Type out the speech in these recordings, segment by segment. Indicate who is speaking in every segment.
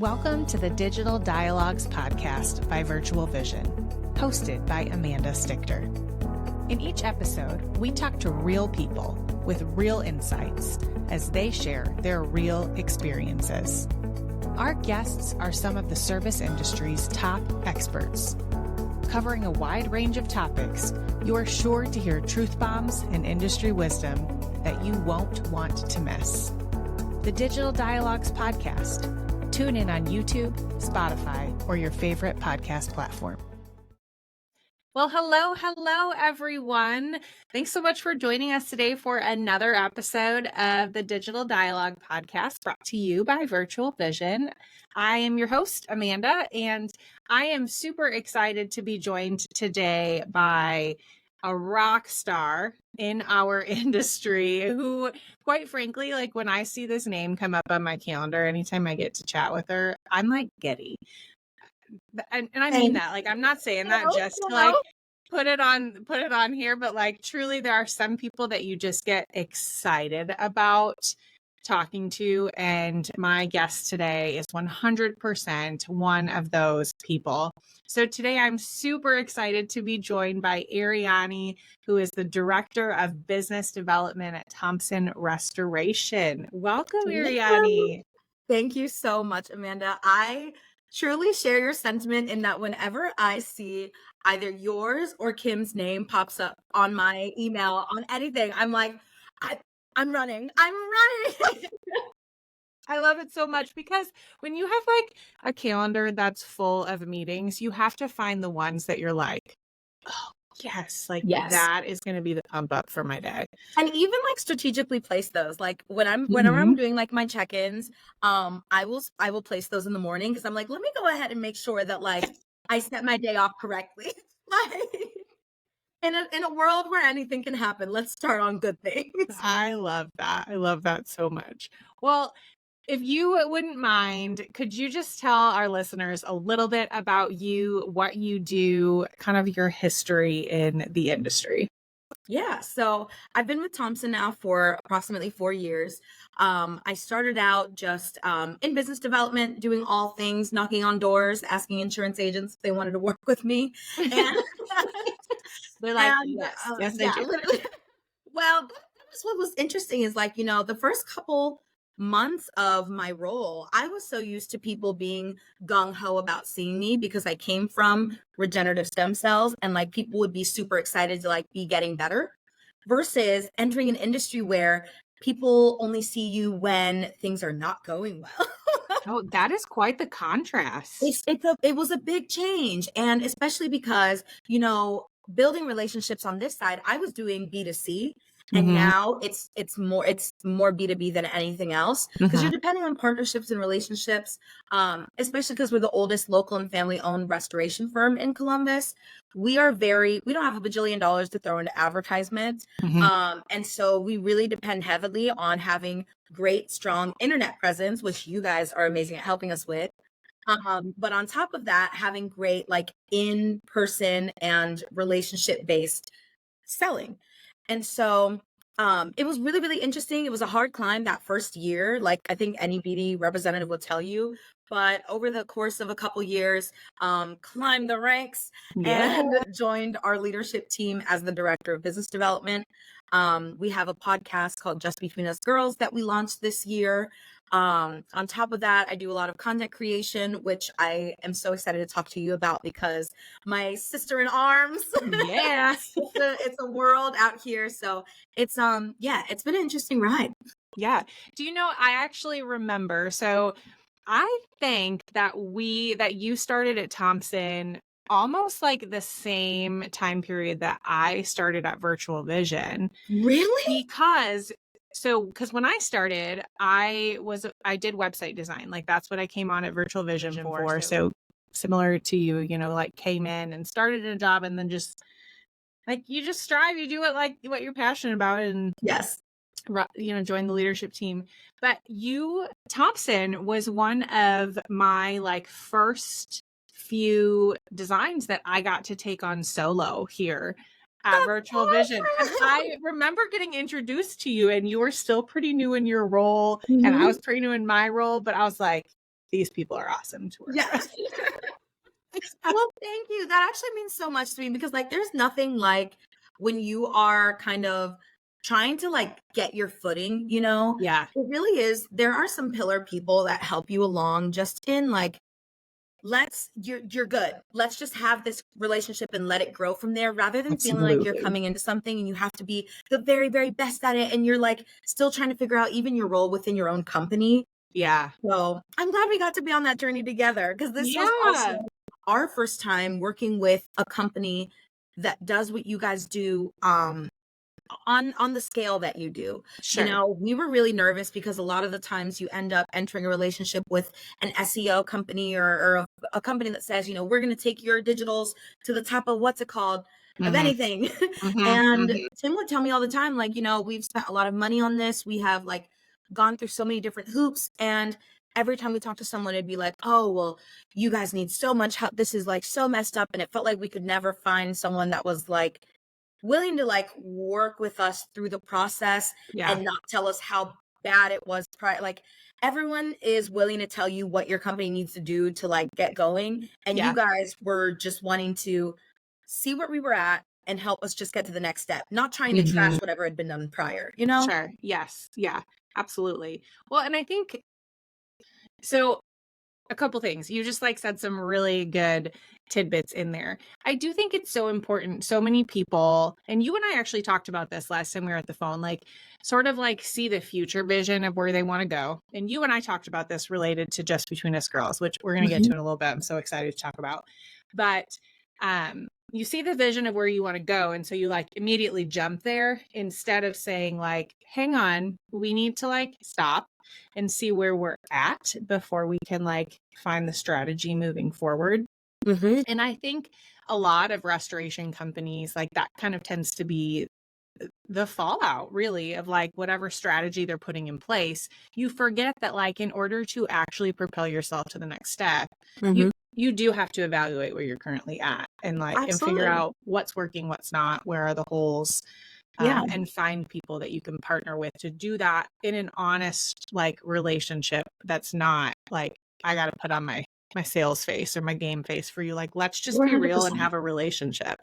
Speaker 1: Welcome to the Digital Dialogues podcast by Virtual Vision, hosted by Amanda Stichter. In each episode, we talk to real people with real insights as they share their real experiences. Our guests are some of the service industry's top experts. Covering a wide range of topics, you are sure to hear truth bombs and industry wisdom that you won't want to miss. The Digital Dialogues podcast. Tune in on YouTube, Spotify, or your favorite podcast platform. Well, hello, everyone. Thanks so much for joining us today for another episode of the Digital Dialogue podcast brought to you by Virtual Vision. I am your host, Amanda, and I am super excited to be joined today by a rock star in our industry who, quite frankly, like when I see this name come up on my calendar, anytime I get to chat with her, I'm like giddy. And I mean that, like, I'm not saying that just to like put it on here, but like truly there are some people that you just get excited about talking to. And my guest today is 100% one of those people. So today I'm super excited to be joined by Arianny, who is the Director of Business Development at Thompson Restoration. Welcome, Arianny.
Speaker 2: Thank you so much, Amanda. I truly share your sentiment in that whenever I see either yours or Kim's name pops up on my email, on anything, I'm like, I'm running.
Speaker 1: I love it so much because when you have like a calendar that's full of meetings, you have to find the ones that you're like, oh, yes, like that is going to be the pump up for my day.
Speaker 2: And even like strategically place those, like whenever I'm doing like my check-ins, I will place those in the morning because I'm like, let me go ahead and make sure that like I set my day off correctly. Like in a world where anything can happen, let's start on good things.
Speaker 1: I love that. I love that so much. Well, if you wouldn't mind, could you just tell our listeners a little bit about you, what you do, kind of your history in the industry?
Speaker 2: Yeah, so I've been with Thompson now for approximately 4 years. I started out just in business development, doing all things, knocking on doors, asking insurance agents if they wanted to work with me. And
Speaker 1: they're like,
Speaker 2: and,
Speaker 1: yes, they do.
Speaker 2: literally. Well, that was what was interesting is like, the first couple months of my role, I was so used to people being gung-ho about seeing me because I came from regenerative stem cells and like people would be super excited to like be getting better versus entering an industry where people only see you when things are not going well.
Speaker 1: Oh, that is quite the contrast.
Speaker 2: It was a big change. And especially because, building relationships on this side, I was doing B2C. And now it's more B2B than anything else because you're depending on partnerships and relationships, especially because we're the oldest local and family owned restoration firm in Columbus. We don't have a bajillion dollars to throw into advertisements. And so we really depend heavily on having great, strong internet presence, which you guys are amazing at helping us with. But on top of that, having great like in-person and relationship-based selling. And so it was really, really interesting. It was a hard climb that first year, like I think any BD representative will tell you. But over the course of a couple years, climbed the ranks and joined our leadership team as the Director of Business Development. We have a podcast called Just Between Us Girls that we launched this year. On top of that, I do a lot of content creation, which I am so excited to talk to you about because my sister in arms.
Speaker 1: Yeah.
Speaker 2: it's a world out here. So it's been an interesting ride.
Speaker 1: Yeah. Do you know, I actually remember, so I think that you started at Thompson almost like the same time period that I started at Virtual Vision.
Speaker 2: Really?
Speaker 1: Because when I started, I did website design. Like that's what I came on at Virtual Vision for. So similar to you, like came in and started a job and then just like, you just strive, you do it like what you're passionate about and join the leadership team. But Thompson was one of my like first few designs that I got to take on solo here at Virtual Vision. And I remember getting introduced to you and you were still pretty new in your role and I was pretty new in my role, but I was like, these people are awesome to work
Speaker 2: Yeah.
Speaker 1: with.
Speaker 2: Well, thank you. That actually means so much to me because like there's nothing like when you are kind of trying to like get your footing, you know?
Speaker 1: Yeah.
Speaker 2: It really is. There are some pillar people that help you along just in like you're good. Let's just have this relationship and let it grow from there rather than feeling like you're
Speaker 1: Absolutely.
Speaker 2: coming into something and you have to be the very, very best at it and you're like still trying to figure out even your role within your own company.
Speaker 1: Yeah.
Speaker 2: So I'm glad we got to be on that journey together because this was also
Speaker 1: Yeah.
Speaker 2: our first time working with a company that does what you guys do on the scale that you do. You
Speaker 1: Sure.
Speaker 2: know, we were really nervous because a lot of the times you end up entering a relationship with an SEO company or a company that says, you know, we're going to take your digitals to the top of what's it called of
Speaker 1: Mm-hmm.
Speaker 2: anything.
Speaker 1: Mm-hmm.
Speaker 2: And
Speaker 1: Mm-hmm.
Speaker 2: Tim would tell me all the time, like, you know, we've spent a lot of money on this. We have like gone through so many different hoops. And every time we talk to someone, it'd be like, oh, well, you guys need so much help. This is like so messed up. And it felt like we could never find someone that was like willing to like work with us through the process
Speaker 1: Yeah.
Speaker 2: and not tell us how bad it was like everyone is willing to tell you what your company needs to do to like get going and
Speaker 1: Yeah.
Speaker 2: you guys were just wanting to see where we were at and help us just get to the next step, not trying to
Speaker 1: Mm-hmm.
Speaker 2: trash whatever had been done prior, you know?
Speaker 1: Sure. Yes. Yeah. Absolutely. Well, and I think so. A couple things. You just like said some really good tidbits in there. I do think it's so important. So many people, and you and I actually talked about this last time we were at the phone, like sort of like see the future vision of where they want to go. And you and I talked about this related to Just Between Us Girls, which we're going to get to in a little bit. I'm so excited to talk about. But you see the vision of where you want to go. And so you like immediately jump there instead of saying like, hang on, we need to like stop and see where we're at before we can like find the strategy moving forward.
Speaker 2: Mm-hmm.
Speaker 1: And I think a lot of restoration companies, like that kind of tends to be the fallout really of like whatever strategy they're putting in place. You forget that like in order to actually propel yourself to the next step,
Speaker 2: Mm-hmm.
Speaker 1: you do have to evaluate where you're currently at and like and figure
Speaker 2: Absolutely.
Speaker 1: out what's working, what's not, where are the holes,
Speaker 2: Yeah.
Speaker 1: and find people that you can partner with to do that in an honest like relationship that's not like I got to put on my sales face or my game face for you. Like, let's just be real and
Speaker 2: 100%.
Speaker 1: have a relationship.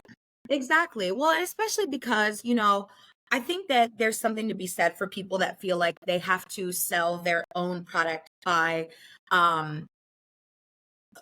Speaker 2: Exactly. Well, and especially because, you know, I think that there's something to be said for people that feel like they have to sell their own product by um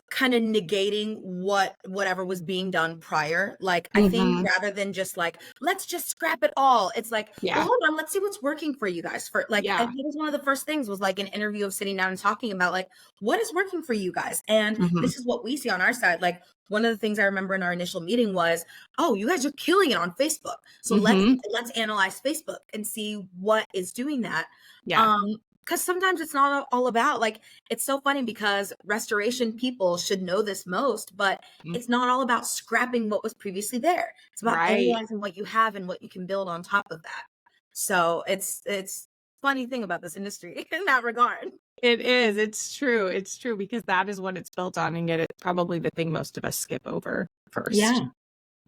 Speaker 2: kind of negating whatever was being done prior. Like I think
Speaker 1: Mm-hmm.
Speaker 2: rather than just like let's just scrap it all, it's like, well,
Speaker 1: Yeah.
Speaker 2: hold on, let's see what's working for you guys. For like I
Speaker 1: Yeah.
Speaker 2: think it was one of the first things was like an interview of sitting down and talking about like what is working for you guys, and
Speaker 1: Mm-hmm.
Speaker 2: this is what we see on our side. Like one of the things I remember in our initial meeting was, oh, you guys are killing it on Facebook, so
Speaker 1: Mm-hmm.
Speaker 2: let's analyze Facebook and see what is doing that.
Speaker 1: Yeah.
Speaker 2: um because sometimes it's not all about like, it's so funny because restoration people should know this most, but it's not all about scrapping what was previously there. It's about
Speaker 1: Right.
Speaker 2: analyzing what you have and what you can build on top of that. So it's funny thing about this industry in that regard.
Speaker 1: It is. It's true. It's true because that is what it's built on, and yet it's probably the thing most of us skip over first.
Speaker 2: Yeah.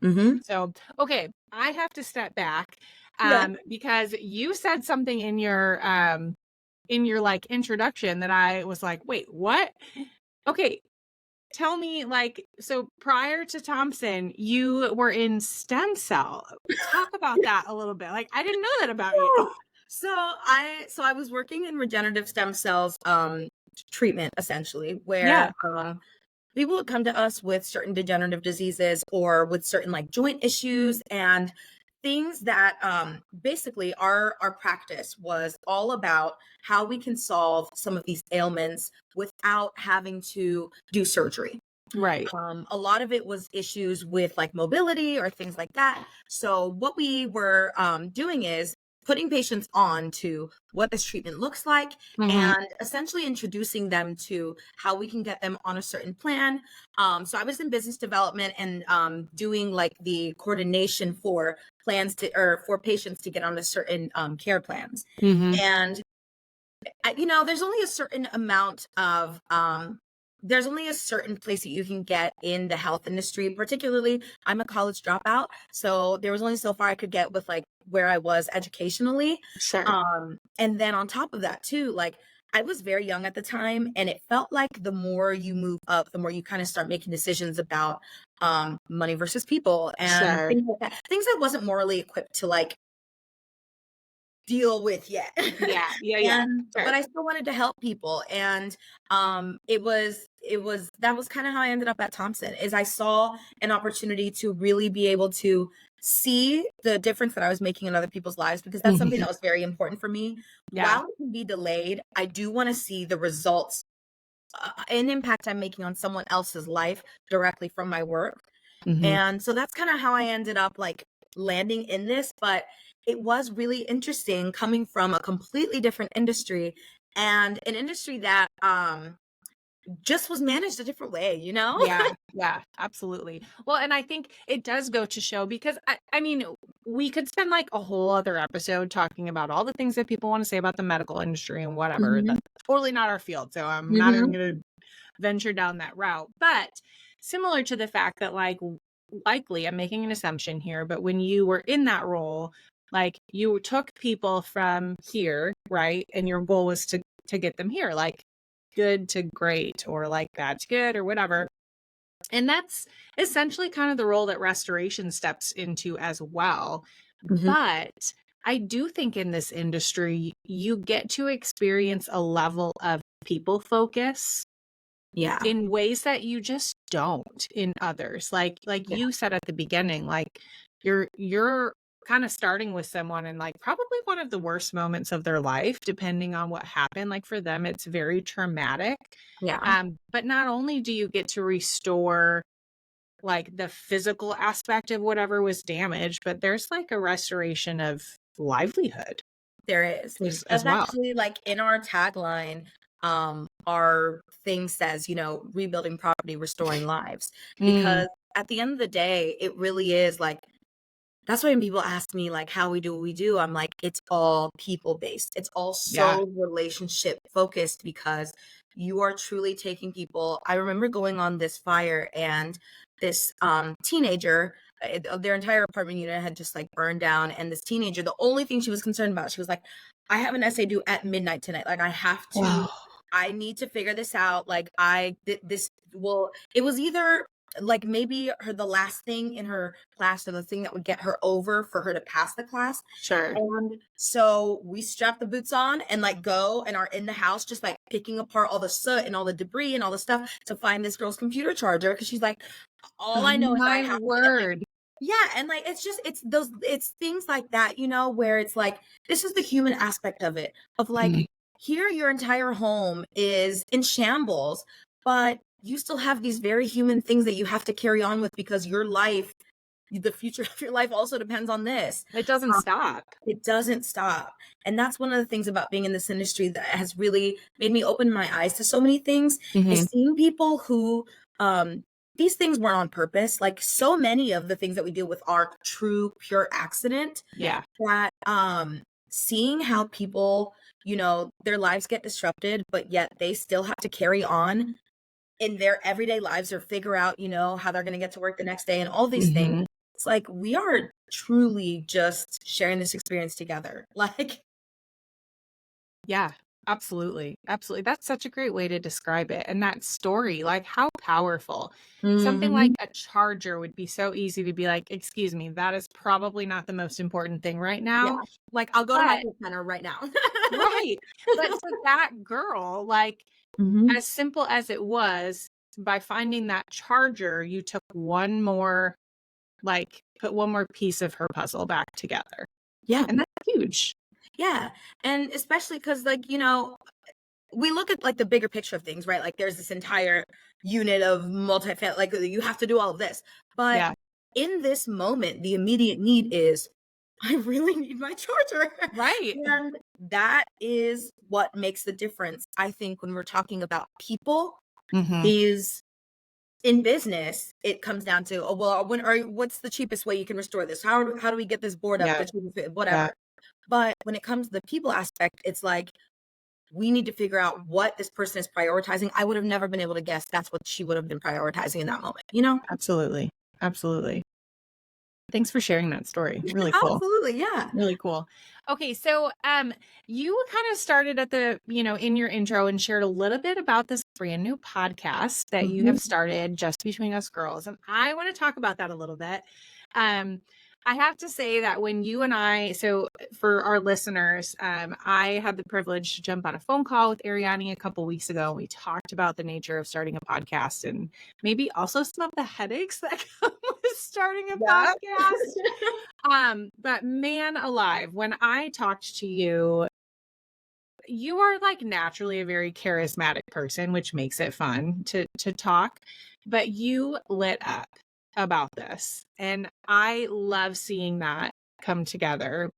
Speaker 2: Mm-hmm.
Speaker 1: So, okay, I have to step back
Speaker 2: Yeah.
Speaker 1: because you said something in your like introduction that I was like, wait, what? Okay, tell me like so prior to Thompson, you were in stem cell. Talk about that a little bit. Like I didn't know that about you.
Speaker 2: So I was working in regenerative stem cells treatment essentially,
Speaker 1: Yeah.
Speaker 2: where people would come to us with certain degenerative diseases or with certain like joint issues and things that basically our practice was all about how we can solve some of these ailments without having to do surgery.
Speaker 1: Right.
Speaker 2: A lot of it was issues with like mobility or things like that. So what we were doing is putting patients on to what this treatment looks like
Speaker 1: Mm-hmm.
Speaker 2: and essentially introducing them to how we can get them on a certain plan. So I was in business development and doing like the coordination for plans to or for patients to get on a certain care plans.
Speaker 1: Mm-hmm.
Speaker 2: And you know, there's only a certain amount of there's only a certain place that you can get in the health industry. Particularly, I'm a college dropout, so there was only so far I could get with like where I was educationally.
Speaker 1: Sure.
Speaker 2: And then on top of that too, like I was very young at the time, and it felt like the more you move up, the more you kind of start making decisions about money versus people and
Speaker 1: Sure.
Speaker 2: things like that. Things I wasn't morally equipped to like deal with yet.
Speaker 1: Yeah. Yeah. Yeah.
Speaker 2: And
Speaker 1: Sure.
Speaker 2: but I still wanted to help people. And it was that was kind of how I ended up at Thompson, is I saw an opportunity to really be able to see the difference that I was making in other people's lives, because that's something
Speaker 1: Mhm.
Speaker 2: that was very important for me.
Speaker 1: Yeah.
Speaker 2: While it can be delayed, I do want to see the results, and impact I'm making on someone else's life directly from my work.
Speaker 1: Mhm.
Speaker 2: And so that's kind of how I ended up like landing in this. But it was really interesting coming from a completely different industry, and an industry that just was managed a different way, you know?
Speaker 1: Yeah, yeah, absolutely. Well, and I think it does go to show, because I mean, we could spend like a whole other episode talking about all the things that people want to say about the medical industry and whatever.
Speaker 2: Mhm.
Speaker 1: That's totally not our field. So I'm not even
Speaker 2: Mhm.
Speaker 1: going to venture down that route. But similar to the fact that, like, likely, I'm making an assumption here, but when you were in that role, like, you took people from here, right? And your goal was to get them here, like good to great, or like bad to good, or whatever. And that's essentially kind of the role that restoration steps into as well.
Speaker 2: Mhm.
Speaker 1: But I do think in this industry, you get to experience a level of people focus
Speaker 2: Yeah.
Speaker 1: in ways that you just don't in others. Like
Speaker 2: Yeah.
Speaker 1: you said at the beginning, like you're kind of starting with someone in like probably one of the worst moments of their life, depending on what happened. Like for them, it's very traumatic.
Speaker 2: Yeah.
Speaker 1: But not only do you get to restore like the physical aspect of whatever was damaged, but there's like a restoration of livelihood
Speaker 2: There is.
Speaker 1: as
Speaker 2: That's
Speaker 1: well.
Speaker 2: actually like in our tagline. Our thing says, rebuilding property, restoring lives.
Speaker 1: Mm,
Speaker 2: Because at the end of the day, it really is like, that's why when people ask me like how we do what we do, I'm like, it's all people based. It's all
Speaker 1: yeah.
Speaker 2: so relationship focused, because you are truly taking people. I remember going on this fire, and this teenager, their entire apartment unit had just like burned down. And this teenager, the only thing she was concerned about, she was like, I have an essay due at midnight tonight. Like,
Speaker 1: Wow.
Speaker 2: I need to figure this out. Like, this will, it was either like maybe the last thing in her class, or the thing that would get her over for her to pass the class.
Speaker 1: Sure.
Speaker 2: And so we strap the boots on and like go and are in the house, just like picking apart all the soot and all the debris and all the stuff to find this girl's computer charger. Cause she's like, all
Speaker 1: Oh
Speaker 2: I know is I
Speaker 1: my
Speaker 2: have to get my,
Speaker 1: word.
Speaker 2: yeah. And like, it's things like that, where it's like, this is the human aspect of it, of like,
Speaker 1: Mm,
Speaker 2: here your entire home is in shambles, but you still have these very human things that you have to carry on with, because your life, the future of your life also depends on this.
Speaker 1: it doesn't
Speaker 2: Um,
Speaker 1: stop.
Speaker 2: it doesn't stop. And that's one of the things about being in this industry that has really made me open my eyes to so many things, is
Speaker 1: Mhm.
Speaker 2: seeing people who, these things weren't on purpose. Like, so many of the things that we deal with are true, pure accident.
Speaker 1: Yeah.
Speaker 2: That seeing how people, their lives get disrupted, but yet they still have to carry on in their everyday lives, or figure out, how they're going to get to work the next day and all these things.
Speaker 1: Mhm.
Speaker 2: It's like we are truly just sharing this experience together. Like,
Speaker 1: Yeah, absolutely. Absolutely. That's such a great way to describe it. And that story, like how powerful. Something like
Speaker 2: mhm.
Speaker 1: a charger would be so easy to be like, excuse me, that is probably not the most important thing right
Speaker 2: Yeah.
Speaker 1: now.
Speaker 2: Like, I'll go to my
Speaker 1: But,
Speaker 2: health center right now.
Speaker 1: right. But to that girl, like,
Speaker 2: Mhm.
Speaker 1: as simple as it was, by finding that charger, you took one more, like, put one more piece of her puzzle back together.
Speaker 2: Yeah.
Speaker 1: And that's huge.
Speaker 2: Yeah. And especially because, like, we look at like the bigger picture of things, right? Like, there's this entire unit of multi-family, like, you have to do all of this. But
Speaker 1: Yeah.
Speaker 2: in this moment, the immediate need is, I really need my charger.
Speaker 1: Right.
Speaker 2: And that is what makes the difference, I think, when we're talking about people,
Speaker 1: Hmm.
Speaker 2: is in business, it comes down to, oh, well, what's the cheapest way you can restore this? How do we get this board up?
Speaker 1: Yeah.
Speaker 2: The cheapest way,
Speaker 1: Yeah.
Speaker 2: whatever. But when it comes to the people aspect, it's like, we need to figure out what this person is prioritizing. I would have never been able to guess that's what she would have been prioritizing in that moment, you know?
Speaker 1: Absolutely. Absolutely. Thanks for sharing that story. Really cool.
Speaker 2: Absolutely. Yeah.
Speaker 1: Really cool. Okay, so you kind of started at the, in your intro and shared a little bit about this brand new podcast that you have started, Just Between Us Girls. And I want to talk about that a little bit. I have to say that when you and so for our listeners, I had the privilege to jump on a phone call with Arianny a couple weeks ago. We talked about the nature of starting a podcast and maybe also some of the headaches that come with starting a podcast. But man alive, when I talked to you, you are like naturally a very charismatic person, which makes it fun to talk, but you lit up about this. And I love seeing that come together.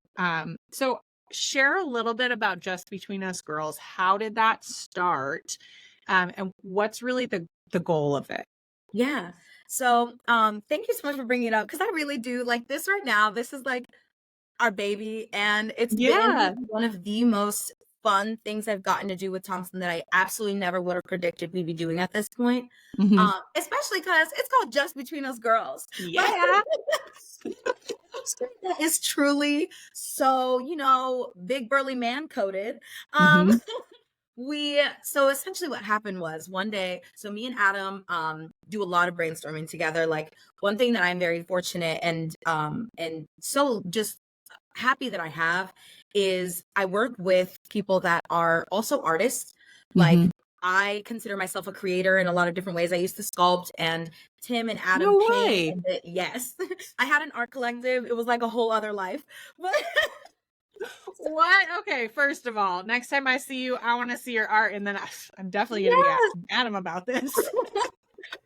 Speaker 1: So share a little bit about Just Between Us Girls. How did that start? And what's really the goal of it?
Speaker 2: Yeah. So, thank you so much for bringing it up because I really do like this right now. This is like our baby, and it's been one of the most fun things I've gotten to do with Thompson that I absolutely never would have predicted we'd be doing at this point. Especially because it's called Just Between Us Girls.
Speaker 1: Yeah.
Speaker 2: That is truly so, big burly man coded. So essentially what happened was one day, so me and Adam do a lot of brainstorming together. Like one thing that I'm very fortunate and so just happy that I have is I work with people that are also artists. Like I consider myself a creator in a lot of different ways. I used to sculpt, and Tim and Adam paint. Yes. I had an art collective. It was like a whole other life. But
Speaker 1: what? Okay, first of all, next time I see you, I want to see your art, and then I'm definitely going to be asking Adam about this.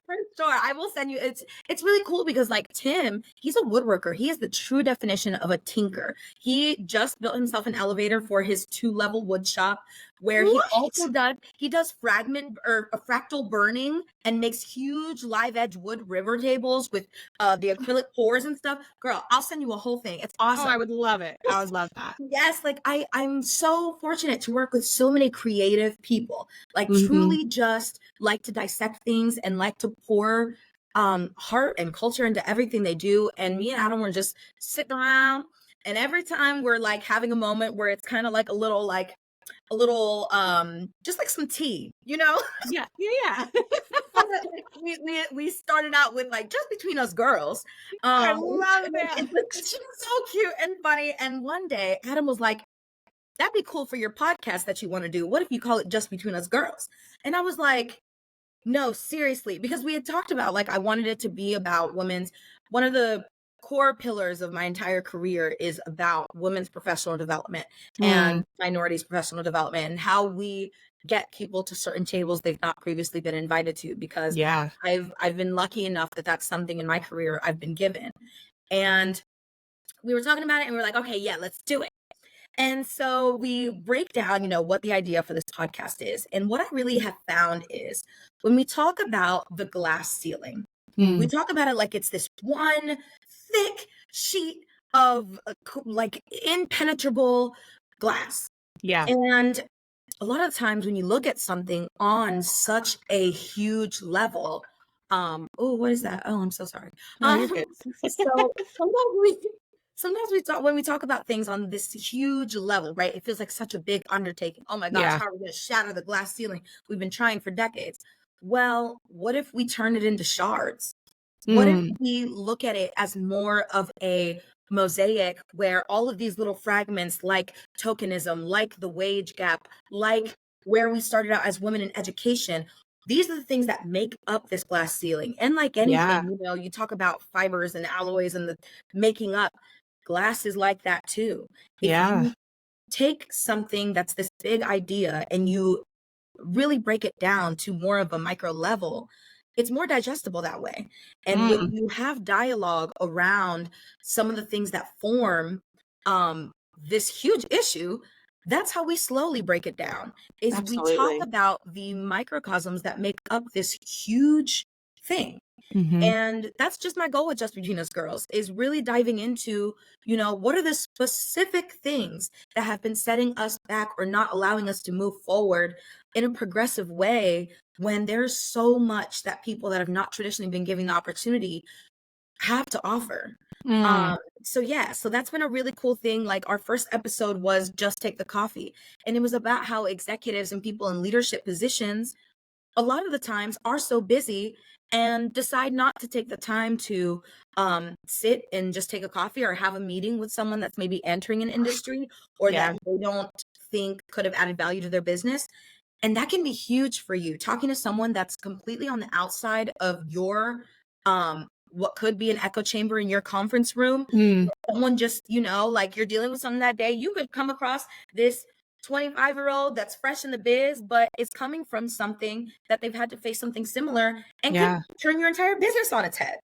Speaker 2: For sure. I will send you. It's really cool because like Tim, he's a woodworker. He is the true definition of a tinker. He just built himself an elevator for his 2-level wood shop where he does fragment or a fractal burning and makes huge live edge wood river tables with the acrylic pours and stuff. Girl, I'll send you a whole thing. It's awesome.
Speaker 1: Oh, I would love it. I would love that.
Speaker 2: Yes, like I'm so fortunate to work with so many creative people, like truly just like to dissect things and like to pour heart and culture into everything they do. And me and Adam were just sitting around, and every time we're like having a moment where it's kind of like a little just like some tea,
Speaker 1: Yeah.
Speaker 2: we started out with like Just Between Us Girls.
Speaker 1: I love that.
Speaker 2: It's just so cute and funny. And one day Adam was like, that'd be cool for your podcast that you want to do. What if you call it Just Between Us Girls? And I was like, no, seriously, because we had talked about like I wanted it to be about one of the core pillars of my entire career is about women's professional development and minorities professional development and how we get people to certain tables they've not previously been invited to, because I've been lucky enough that that's something in my career I've been given. And we were talking about it and we were like, okay, yeah, let's do it. And so we break down, what the idea for this podcast is. And what I really have found is when we talk about the glass ceiling, we talk about it like it's this one thick sheet of like impenetrable glass.
Speaker 1: Yeah.
Speaker 2: And a lot of times when you look at something on such a huge level, what is that? Oh, I'm so sorry.
Speaker 1: No, you're good.
Speaker 2: So sometimes when we talk about things on this huge level, right? It feels like such a big undertaking. Oh my gosh, how are we going to shatter the glass ceiling? We've been trying for decades. Well, what if we turn it into shards? What if we look at it as more of a mosaic where all of these little fragments like tokenism, like the wage gap, like where we started out as women in education, these are the things that make up this glass ceiling. And like anything, you talk about fibers and alloys and the making up, glass is like that too. If you take something that's this big idea and you really break it down to more of a micro level, it's more digestible that way. And when you have dialogue around some of the things that form this huge issue, that's how we slowly break it down. Is we talk about the microcosms that make up this huge thing. And that's just my goal with Just Between Us Girls, is really diving into, what are the specific things that have been setting us back or not allowing us to move forward in a progressive way when there's so much that people that have not traditionally been given the opportunity have to offer.
Speaker 1: Mm,
Speaker 2: So yeah, so that's been a really cool thing. Like our first episode was Just Take the Coffee, and it was about how executives and people in leadership positions a lot of the times are so busy and decide not to take the time to sit and just take a coffee or have a meeting with someone that's maybe entering an industry or that
Speaker 1: yeah.
Speaker 2: they don't think could have added value to their business. And that can be huge for you. Talking to someone that's completely on the outside of your what could be an echo chamber in your conference room,
Speaker 1: Mm,
Speaker 2: someone just, like you're dealing with something that day, you could come across this 25-year-old that's fresh in the biz, but is coming from something that they've had to face something similar and could
Speaker 1: yeah.
Speaker 2: turn your entire business on its head?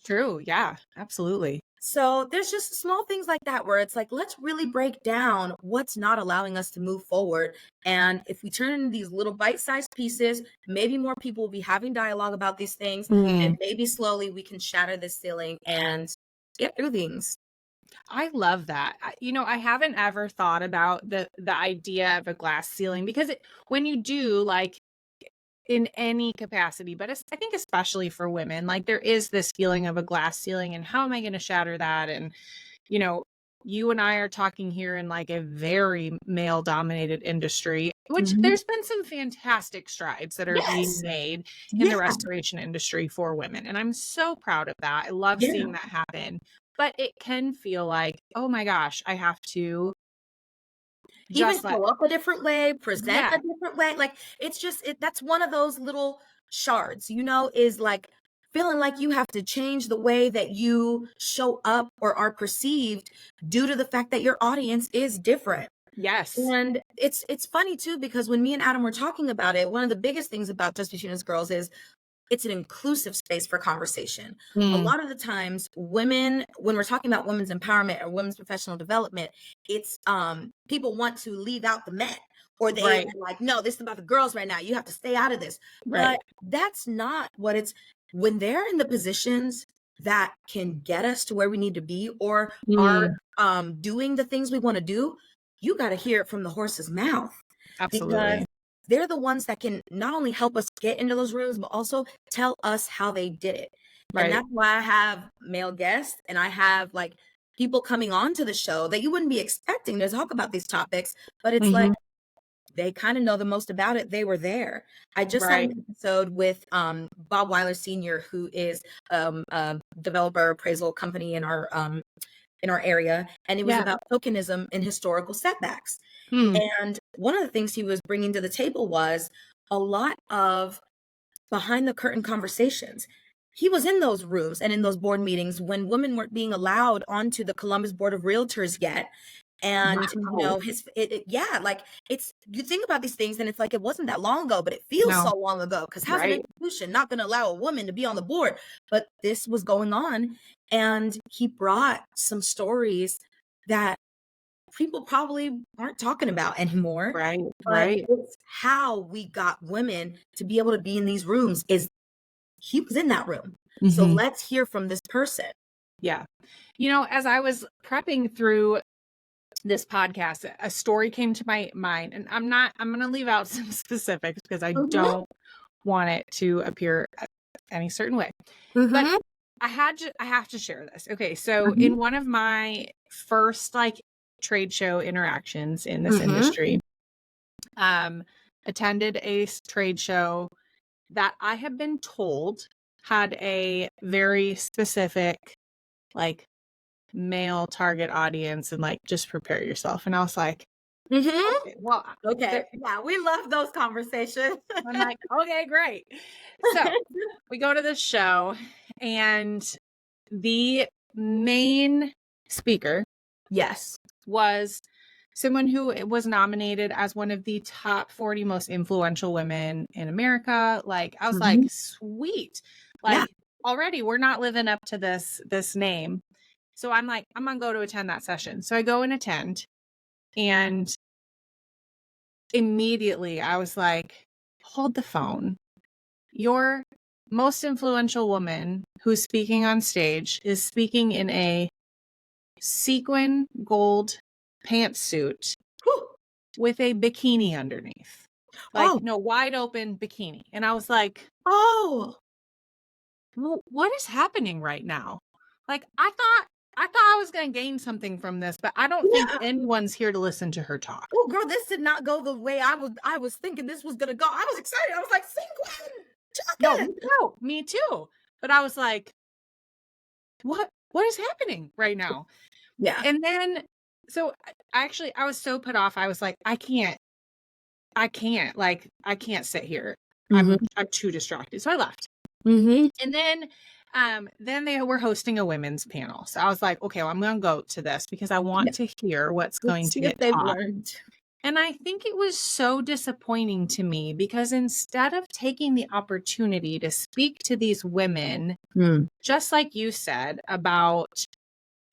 Speaker 1: True. Yeah, absolutely.
Speaker 2: So there's just small things like that where it's like, let's really break down what's not allowing us to move forward. And if we turn into these little bite-sized pieces, maybe more people will be having dialogue about these things, and
Speaker 1: Mm.
Speaker 2: maybe slowly we can shatter this ceiling and get through things.
Speaker 1: I love that. I haven't ever thought about the idea of a glass ceiling because when you do, like, in any capacity, but I think especially for women, like, there is this feeling of a glass ceiling, and how am I going to shatter that? And you know, you and I are talking here in like a very male dominated industry, which
Speaker 2: Mhm.
Speaker 1: there's been some fantastic strides that are being
Speaker 2: Yes.
Speaker 1: made in the
Speaker 2: Yeah.
Speaker 1: restoration industry for women. And I'm so proud of that. I love
Speaker 2: Yeah.
Speaker 1: seeing that happen. But it can feel like, oh my gosh, I have to
Speaker 2: Even
Speaker 1: just let,
Speaker 2: show up a different way, present a
Speaker 1: yeah,
Speaker 2: different way. Like it's just that's one of those little shards, is like feeling like you have to change the way that you show up or are perceived due to the fact that your audience is different.
Speaker 1: yes.
Speaker 2: And it's funny too because when me and Adam were talking about it, one of the biggest things about Just Between Us Girls is it's an inclusive space for conversation. A
Speaker 1: Mm,
Speaker 2: lot of the times women, when we're talking about women's empowerment or women's professional development, it's people want to leave out the men, or they
Speaker 1: right,
Speaker 2: are like, no, this is about the girls right now, you have to stay out of this. But
Speaker 1: right.
Speaker 2: that's not what it's when they're in the positions that can get us to where we need to be or are
Speaker 1: Mm,
Speaker 2: doing the things we want to do. You got to hear it from the horse's mouth because
Speaker 1: absolutely.
Speaker 2: they're the ones that can not only help us get into those rooms, but also tell us how they did it. And
Speaker 1: Right.
Speaker 2: that's why I have male guests and I have like people coming on to the show that you wouldn't be expecting to talk about these topics, but it's like
Speaker 1: Hmm.
Speaker 2: they kind of know the most about it. They were there. I just had
Speaker 1: Right.
Speaker 2: an episode with Bob Weiler Sr., who is a developer appraisal company in our area, and it was
Speaker 1: Yeah.
Speaker 2: about tokenism and historical setbacks.
Speaker 1: Hmm.
Speaker 2: And one of the things he was bringing to the table was a lot of behind the curtain conversations. He was in those rooms and in those board meetings when women weren't being allowed onto the Columbus Board of Realtors yet. And
Speaker 1: Wow.
Speaker 2: yeah, like it's you think about these things and it's like it wasn't that long ago, but it feels
Speaker 1: No.
Speaker 2: so long ago because how's an
Speaker 1: Right.
Speaker 2: institution not going to allow a woman to be on the board? But this was going on, and he brought some stories that people probably aren't talking about anymore,
Speaker 1: Right.
Speaker 2: but
Speaker 1: Right.
Speaker 2: it's how we got women to be able to be in these rooms is he was in that room. So
Speaker 1: Hmm.
Speaker 2: let's hear from this person.
Speaker 1: Yeah. As I was prepping through this podcast, a story came to my mind, and I'm going to leave out some specifics because I
Speaker 2: Mhm,
Speaker 1: don't want it to appear any certain way. But
Speaker 2: mhm,
Speaker 1: I have to share this. Okay. So
Speaker 2: mhm,
Speaker 1: in one of my first like trade show interactions in this
Speaker 2: mhm,
Speaker 1: industry, um, attended a trade show that I have been told had a very specific, like, male target audience, and like, just prepare yourself. And I was like,
Speaker 2: mhm.
Speaker 1: okay, well,
Speaker 2: Okay,
Speaker 1: there,
Speaker 2: yeah, we love those conversations.
Speaker 1: I'm like, okay, great. So we go to this show, and the main speaker
Speaker 2: Yes.
Speaker 1: was someone who was nominated as one of the top 40 most influential women in America. Like, I was like,
Speaker 2: Mhm.
Speaker 1: sweet.
Speaker 2: Yeah.
Speaker 1: Like, already we're not living up to this name. So I'm like, I'm gonna go to attend that session. So I go and attend, and immediately I was like, hold the phone. Your most influential woman who's speaking on stage is speaking in a sequin gold pantsuit
Speaker 2: Whew.
Speaker 1: with a bikini underneath. Like,
Speaker 2: Oh,
Speaker 1: no, wide open bikini. And I was like,
Speaker 2: oh.
Speaker 1: well, what is happening right now? Like, I thought I was going to gain something from this, but I don't think
Speaker 2: Yeah.
Speaker 1: anyone's here to listen to her talk.
Speaker 2: Oh, girl, this did not go the way I was thinking this was gonna go. I was excited. I was like, "Sequin,
Speaker 1: No, me
Speaker 2: talking."
Speaker 1: too. Me too. But I was like, what is happening right now?
Speaker 2: Yeah.
Speaker 1: And then, so actually, I was so put off. I was like, I can't sit here.
Speaker 2: Mm-hmm.
Speaker 1: I'm too distracted. So I left.
Speaker 2: Mm-hmm.
Speaker 1: And then they were hosting a women's panel. So I was like, okay, well, I'm going to go to this because I want
Speaker 2: Yeah.
Speaker 1: to hear what's going
Speaker 2: Let's
Speaker 1: to
Speaker 2: see if
Speaker 1: get
Speaker 2: they've
Speaker 1: taught.
Speaker 2: learned.
Speaker 1: And I think it was so disappointing to me because instead of taking the opportunity to speak to these women, just like you said, about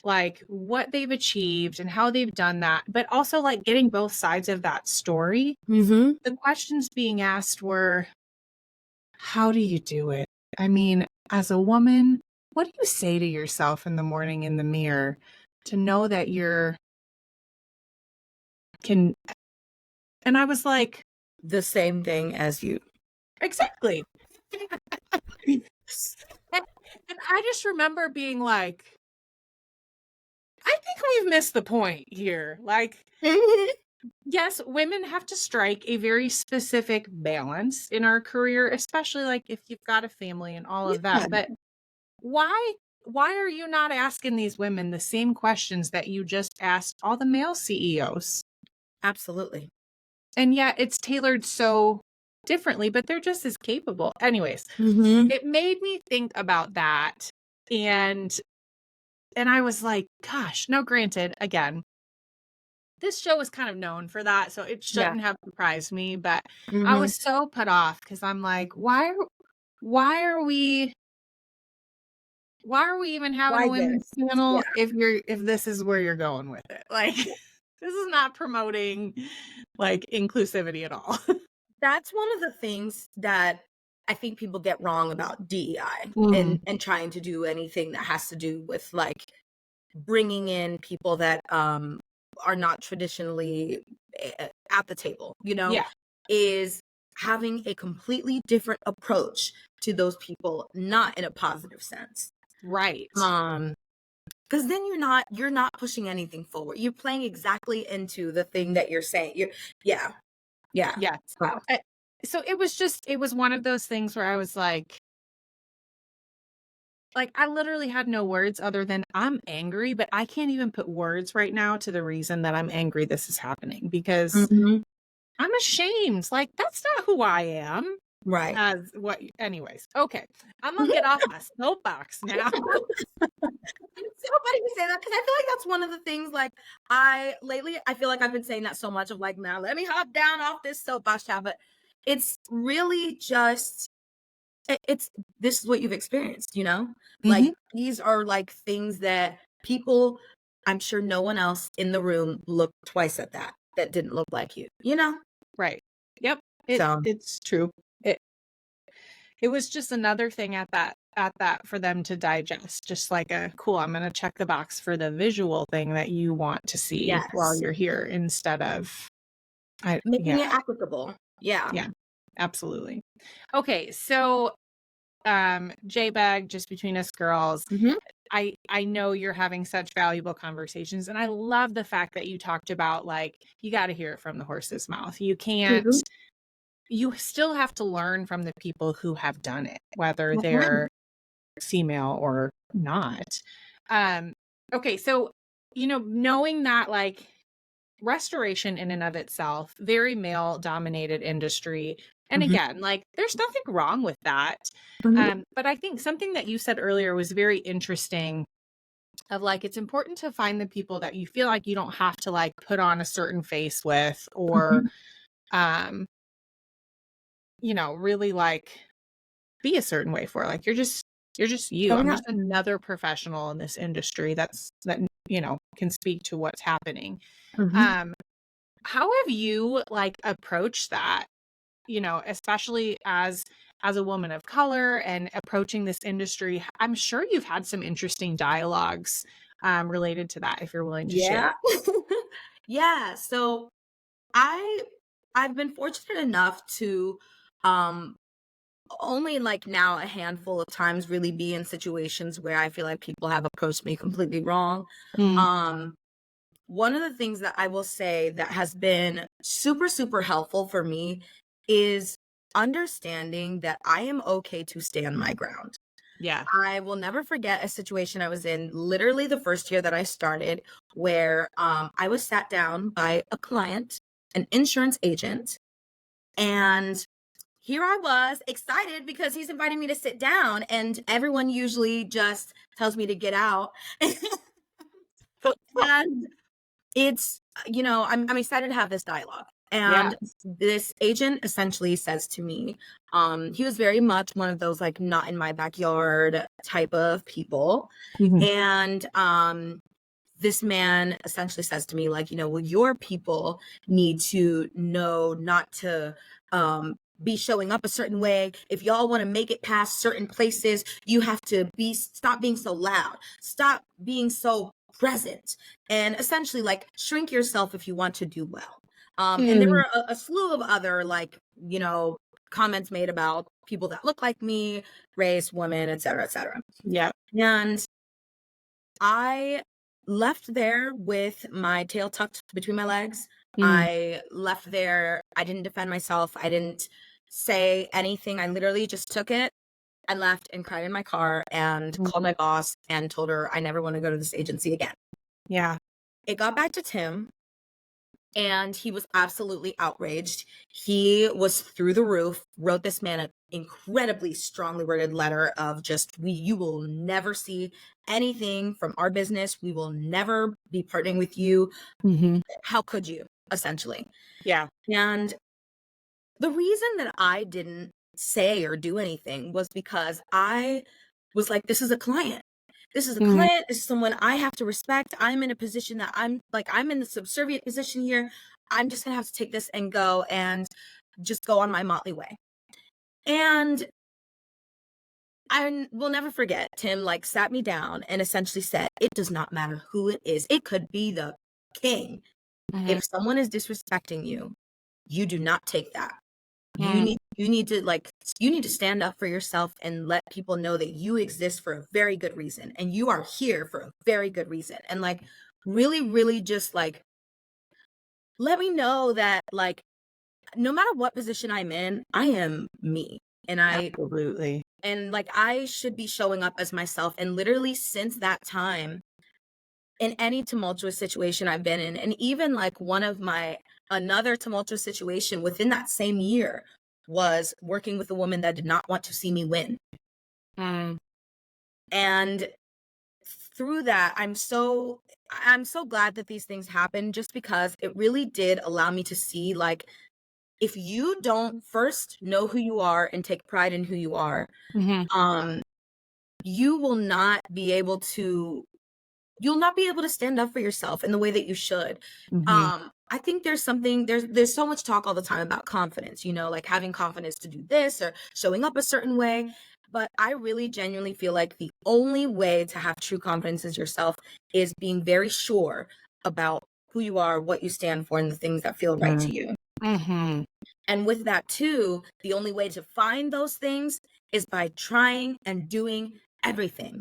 Speaker 1: like what they've achieved and how they've done that, but also like getting both sides of that story,
Speaker 2: Mm-hmm.
Speaker 1: the questions being asked were, how do you do it? I mean, as a woman, what do you say to yourself in the morning in the mirror to know that you're can? And I was like,
Speaker 2: The same thing as you.
Speaker 1: exactly. And I just remember being like, I think we've missed the point here. Like, yes, women have to strike a very specific balance in our career, especially like if you've got a family and all of
Speaker 2: Yeah.
Speaker 1: that. But why are you not asking these women the same questions that you just asked all the male CEOs?
Speaker 2: Absolutely.
Speaker 1: And yet it's tailored so differently, but they're just as capable. Anyways,
Speaker 2: Mm-hmm.
Speaker 1: it made me think about that. And I was like, gosh, now granted, again, this show is kind of known for that, so it
Speaker 2: Yeah.
Speaker 1: shouldn't have surprised me, but I
Speaker 2: Mm-hmm.
Speaker 1: was so put off because I'm like, why are we even having
Speaker 2: Why
Speaker 1: a women's
Speaker 2: this?
Speaker 1: panel
Speaker 2: Yeah.
Speaker 1: if this is where you're going with it? Like, this is not promoting like inclusivity at all.
Speaker 2: That's one of the things that I think people get wrong about DEI and trying to do anything that has to do with like bringing in people that are not traditionally at the table,
Speaker 1: Yeah,
Speaker 2: is having a completely different approach to those people, not in a positive sense.
Speaker 1: right.
Speaker 2: Because then you're not pushing anything forward. You're playing exactly into the thing that you're saying. Yeah.
Speaker 1: Yes.
Speaker 2: Wow.
Speaker 1: So it was one of those things where I was like I literally had no words other than I'm angry, but I can't even put words right now to the reason that I'm angry this is happening because
Speaker 2: Mm-hmm.
Speaker 1: I'm ashamed. Like, that's not who I am.
Speaker 2: Right.
Speaker 1: Anyways, okay. I'm gonna get off my soapbox now.
Speaker 2: It's so funny you say that because I feel like that's one of the things. Like I feel like I've been saying that so much of like, now let me hop down off this soapbox chat, but it's really just it's this is what you've experienced, like these are like things that people, I'm sure no one else in the room looked twice at that didn't look like you.
Speaker 1: Right. Yep.
Speaker 2: So
Speaker 1: It's true. It was just another thing at that for them to digest. Just like cool, I'm gonna check the box for the visual thing that you want to see while
Speaker 2: yes,
Speaker 1: you're here instead of
Speaker 2: making
Speaker 1: yeah.
Speaker 2: it equitable. Yeah.
Speaker 1: Yeah. Absolutely. Okay, so JBag, just between us girls,
Speaker 2: Mhm.
Speaker 1: I know you're having such valuable conversations, and I love the fact that you talked about like you got to hear it from the horse's mouth.
Speaker 2: Mhm.
Speaker 1: You still have to learn from the people who have done it, whether
Speaker 2: That's right.
Speaker 1: they're female or not. Okay, so knowing that like restoration in and of itself, very male dominated industry. And
Speaker 2: Mhm.
Speaker 1: again, like there's nothing wrong with that.
Speaker 2: Mhm.
Speaker 1: But I think something that you said earlier was very interesting of like it's important to find the people that you feel like you don't have to like put on a certain face with or
Speaker 2: Mhm.
Speaker 1: um really like be a certain way for like you're just you.
Speaker 2: Oh
Speaker 1: I'm
Speaker 2: yeah.
Speaker 1: just another professional in this industry that can speak to what's happening.
Speaker 2: Mhm.
Speaker 1: Um how have you like approached that, especially as a woman of color and approaching this industry? I'm sure you've had some interesting dialogues related to that if you're willing to share.
Speaker 2: Yeah. Yeah. So I I've been fortunate enough to um only like now a handful of times really be in situations where I feel like people have approached me completely wrong.
Speaker 1: Mm.
Speaker 2: Um, one of the things that I will say that has been super, super helpful for me is understanding that I am okay to stand my ground.
Speaker 1: Yeah.
Speaker 2: I will never forget a situation I was in literally the first year that I started where I was sat down by a client, an insurance agent, and here I was excited because he's inviting me to sit down, and everyone usually just tells me to get out. And it's, I'm excited to have this dialogue.
Speaker 1: Yeah.
Speaker 2: And this agent essentially says to me, he was very much one of those like not in my backyard type of people.
Speaker 1: Mhm.
Speaker 2: And this man essentially says to me, like, well, your people need to know not to be showing up a certain way. If y'all want to make it past certain places, you have to stop being so loud, stop being so present, and essentially like shrink yourself if you want to do well. And there
Speaker 1: Mm.
Speaker 2: were a slew of other like, comments made about people that look like me, race, women, et cetera, et cetera.
Speaker 1: Yeah.
Speaker 2: And I left there with my tail tucked between my legs.
Speaker 1: Mm.
Speaker 2: I left there. I didn't defend myself. I didn't say anything. I literally just took it and left and cried in my car and
Speaker 1: Mm.
Speaker 2: called my boss and told her I never want to go to this agency again.
Speaker 1: Yeah.
Speaker 2: It got back to Tim, and he was absolutely outraged. He was through the roof, wrote this man an incredibly strongly worded letter of just, you will never see anything from our business. We will never be partnering with you.
Speaker 1: Mm-hmm.
Speaker 2: How could you, essentially?
Speaker 1: Yeah.
Speaker 2: And the reason that I didn't say or do anything was because I was like, this is a client. This is a
Speaker 1: Mm.
Speaker 2: client. This is someone I have to respect. I'm in a position that I'm in the subservient position here. I'm just gonna have to take this and go and just go on my motley way. And I will never forget, Tim like sat me down and essentially said, it does not matter who it is. It could be the king.
Speaker 1: Mhm.
Speaker 2: If someone is disrespecting you, you do not take that.
Speaker 1: Mm.
Speaker 2: You need to stand up for yourself and let people know that you exist for a very good reason and you are here for a very good reason. And like really, really just like let me know that like no matter what position I'm in, I am me. And
Speaker 1: Absolutely.
Speaker 2: like I should be showing up as myself. And literally since that time, in any tumultuous situation I've been in, and even like another tumultuous situation within that same year was working with a woman that did not want to see me win.
Speaker 1: Mm.
Speaker 2: And through that, I'm so glad that these things happened, just because it really did allow me to see like, if you don't first know who you are and take pride in who you are,
Speaker 1: Mm-hmm.
Speaker 2: you will not be able to stand up for yourself in the way that you should.
Speaker 1: Mm-hmm.
Speaker 2: I think there's so much talk all the time about confidence, like having confidence to do this or showing up a certain way. But I really genuinely feel like the only way to have true confidence in yourself is being very sure about who you are, what you stand for, and the things that feel right to you.
Speaker 1: Mm-hmm.
Speaker 2: And with that too, the only way to find those things is by trying and doing everything.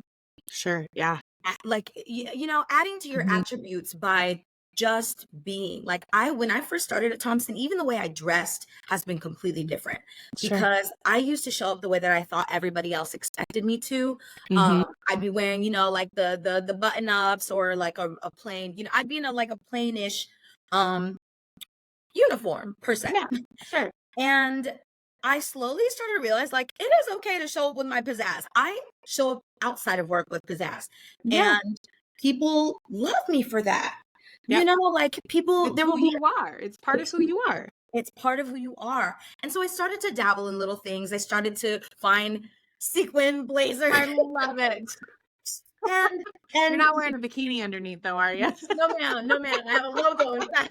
Speaker 1: Sure. Yeah.
Speaker 2: Like adding to your
Speaker 1: Mhm.
Speaker 2: attributes by just being like, when I first started at Thompson, even the way I dressed has been completely different,
Speaker 1: Sure.
Speaker 2: because I used to show up the way that I thought everybody else expected me to.
Speaker 1: Mm-hmm.
Speaker 2: I'd be wearing like the button ups, or like a plain, I'd be in a plainish uniform per se.
Speaker 1: Yeah. Sure.
Speaker 2: And I slowly started to realize like it is okay to show up with my pizzazz. I show up outside of work with pizzazz.
Speaker 1: Yeah.
Speaker 2: And people love me for that.
Speaker 1: Yep.
Speaker 2: Like people,
Speaker 1: It's
Speaker 2: there will
Speaker 1: who
Speaker 2: be,
Speaker 1: you are. It's part of who you are.
Speaker 2: it's part of who you are. And so I started to dabble in little things. I started to find sequin blazers.
Speaker 1: I love it.
Speaker 2: and
Speaker 1: You're
Speaker 2: and
Speaker 1: not wearing a bikini underneath, though, are you?
Speaker 2: no man, I have a logo inside.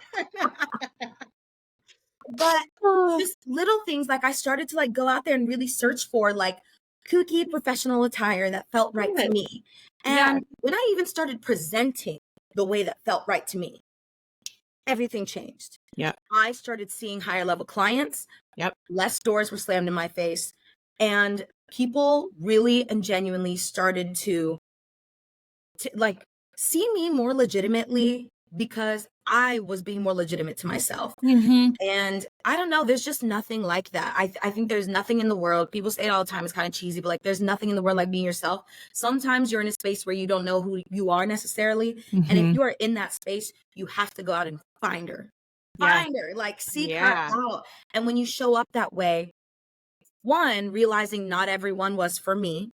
Speaker 2: But just little things, like I started to like go out there and really search for like kooky professional attire that felt right to
Speaker 1: Good.
Speaker 2: me.
Speaker 1: Yeah.
Speaker 2: And when I even started presenting the way that felt right to me, everything changed.
Speaker 1: Yep.
Speaker 2: I started seeing higher level clients.
Speaker 1: Yep.
Speaker 2: Less doors were slammed in my face. And people really and genuinely started to like see me more legitimately because I was being more legitimate to myself.
Speaker 1: Mm-hmm.
Speaker 2: And I don't know, there's just nothing like that. I think there's nothing in the world. People say it all the time. It's kind of cheesy, but like there's nothing in the world like being yourself. Sometimes you're in a space where you don't know who you are necessarily. And if
Speaker 1: Mm-hmm.
Speaker 2: you are in that space, you have to go out and find her.
Speaker 1: Yeah.
Speaker 2: Find her, like seek her
Speaker 1: Yeah.
Speaker 2: out. And when you show up that way, one, realizing not everyone was for me,